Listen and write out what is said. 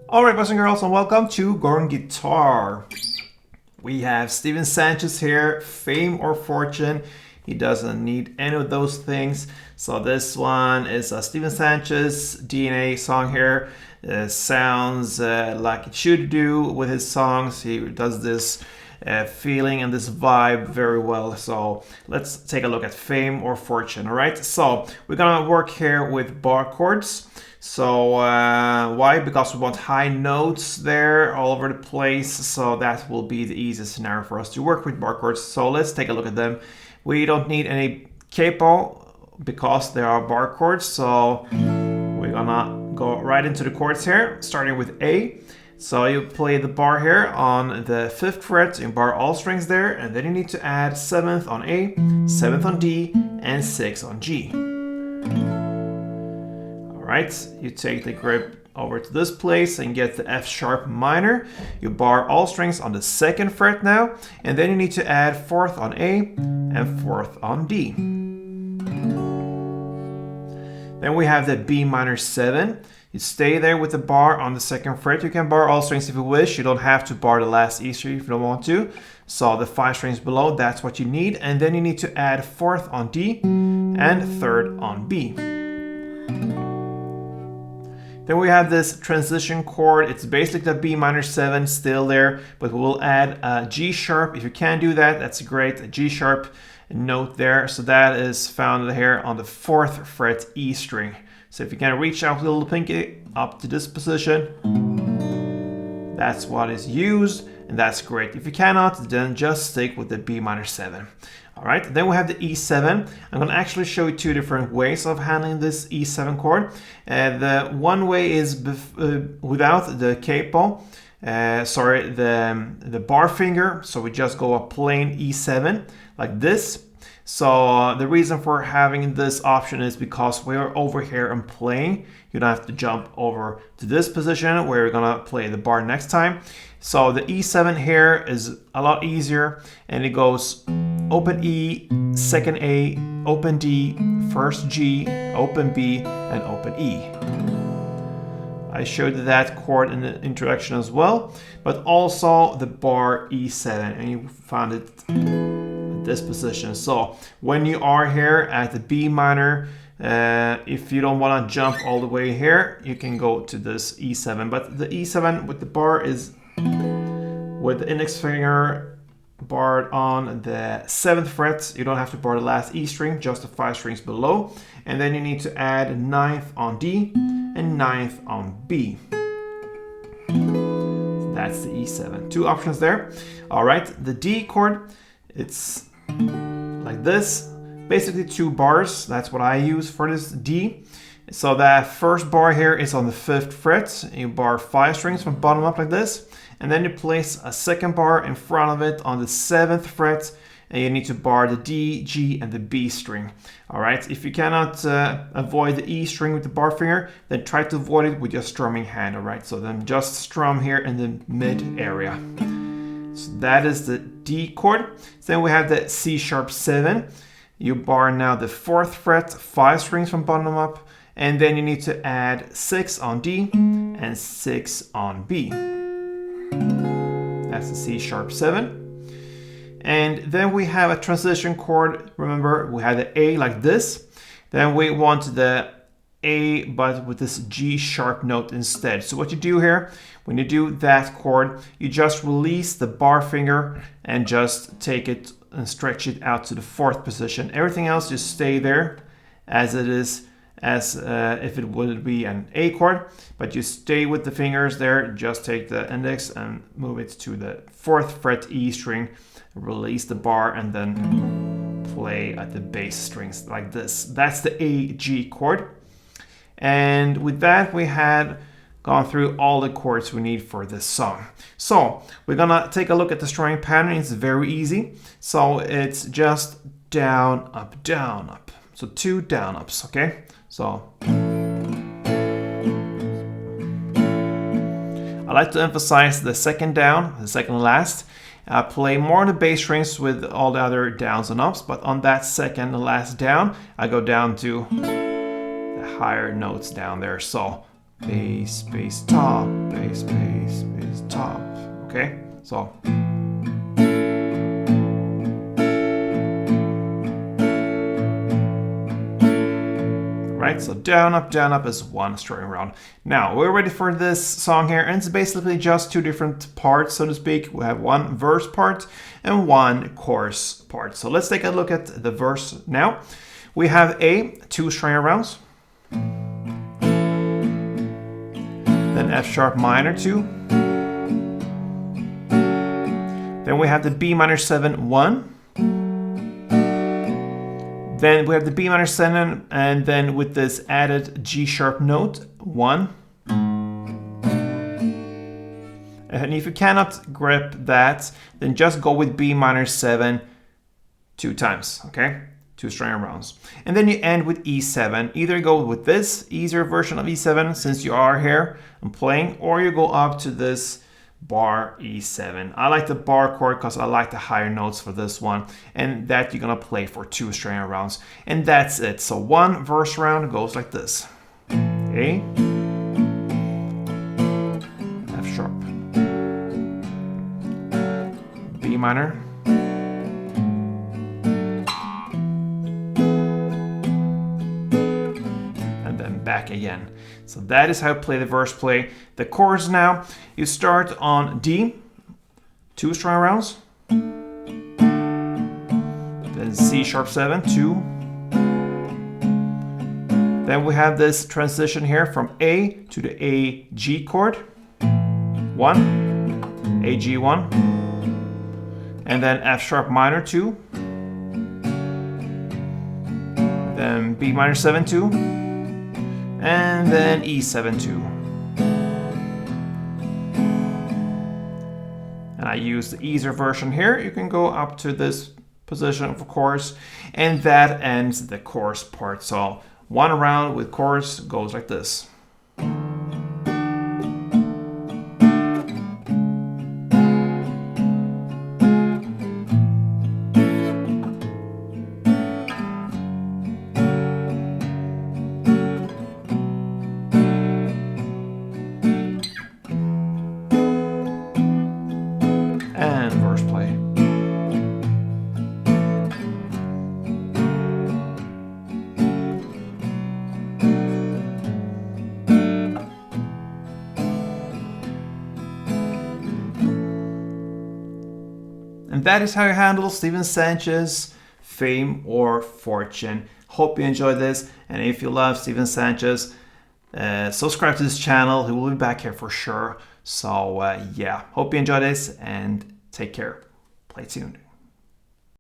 Alright, boys and girls, and welcome to Gorn Guitar. We have Steven Sanchez here, fame or fortune. He doesn't need any of those things. So this one is a Steven Sanchez DNA song here. Sounds like it should do with his songs. He does this feeling and this vibe very well. So let's take a look at fame or fortune. All right, so we're gonna work here with bar chords. So why? Because we want high notes there all over the place. So that will be the easiest scenario for us to work with bar chords. So let's take a look at them. We don't need any capo because there are bar chords. So we're gonna go right into the chords here, starting with A. So you play the bar here on the 5th fret, you bar all strings there, and then you need to add 7th on A, 7th on D, and 6 on G. Alright, you take the grip over to this place and get the F sharp minor. You bar all strings on the 2nd fret now, and then you need to add 4th on A and 4th on D. Then we have the B minor 7. You stay there with the bar on the 2nd fret. You can bar all strings if you wish. You don't have to bar the last E string if you don't want to. So the 5 strings below, that's what you need. And then you need to add 4th on D and 3rd on B. Then we have this transition chord. It's basically the B minor 7 still there, but we'll add a G sharp. If you can do that, that's great. A G sharp note there. So that is found here on the 4th fret E string. So if you can reach out with a little pinky up to this position, that's what is used, and that's great. If you cannot, then just stick with the B minor 7. All right, then we have the E7. I'm going to actually show you 2 different ways of handling this E7 chord. The one way is without the capo, the bar finger. So we just go a plain E7 like this. So the reason for having this option is because we're over here and playing. You don't have to jump over to this position where you're gonna play the bar next time. So the E7 here is a lot easier, and it goes open E, 2nd A, open D, 1st G, open B, and open E. I showed you that chord in the introduction as well, but also the bar E7, and you found it this position. So when you are here at the B minor, if you don't want to jump all the way here, you can go to this E7. But the E7 with the bar is with the index finger barred on the 7th fret. You don't have to bar the last E string, just the 5 strings below. And then you need to add 9th on D and 9th on B. So that's the E7. 2 options there. All right, the D chord, it's like this, basically 2 bars. That's what I use for this D. So that first bar here is on the 5th fret. You bar 5 strings from bottom up like this, and then you place a 2nd bar in front of it on the 7th fret, and you need to bar the D, G, and the B string. All right, if you cannot avoid the E string with the bar finger, then try to avoid it with your strumming hand. All right, so then just strum here in the mid area. So that is the D chord. Then we have the C sharp 7. You bar now the 4th fret, 5 strings from bottom up, and then you need to add 6 on D and 6 on B. That's the C sharp 7. And then we have a transition chord. Remember, we had the A like this. Then we want the A, but with this G sharp note instead. So what you do here, when you do that chord, you just release the bar finger and just take it and stretch it out to the 4th position. Everything else just stay there as it is, as if it would be an A chord, but you stay with the fingers there. Just take the index and move it to the 4th fret E string, release the bar, and then play at the bass strings like this. That's the A G chord. And with that, we had gone through all the chords we need for this song. So we're gonna take a look at the strumming pattern. It's very easy. So it's just down, up, down, up. So 2 down ups, okay? So I like to emphasize the 2nd down, the 2nd last. I play more on the bass strings with all the other downs and ups, but on that 2nd last down, I go down to higher notes down there. So bass, bass, top, bass, bass, bass, top. Okay, so. Right, so down, up is one string around. Now we're ready for this song here, and it's basically just two different parts, so to speak. We have one verse part and one chorus part. So let's take a look at the verse now. We have A, 2 string arounds, then F sharp minor 2, then we have the B minor 7, 1. Then we have the B minor 7, and then with this added G sharp note, 1. And if you cannot grip that, then just go with B minor 7 2 times, okay? 2 string arounds. And then you end with E7. Either go with this easier version of E7, since you are here and playing, or you go up to this bar E7. I like the bar chord because I like the higher notes for this one, and that you're gonna play for 2 string rounds, and that's it. So one verse round goes like this: A, F sharp, B minor, and then back again. So that is how to play the verse play. The chords now, you start on D, 2 string rounds, then C sharp 7, 2. Then we have this transition here from A to the A G chord, 1, A G 1, and then F sharp minor 2, then B minor 7, 2, and then E7, 2. And I use the easier version here. You can go up to this position, of course, and that ends the chorus part. So one round with chorus goes like this. And verse play. And that is how you handle Steven Sanchez, Fame or Fortune. Hope you enjoyed this, and if you love Steven Sanchez, subscribe to this channel. He will be back here for sure. So yeah, hope you enjoy this, and take care. Play tuned.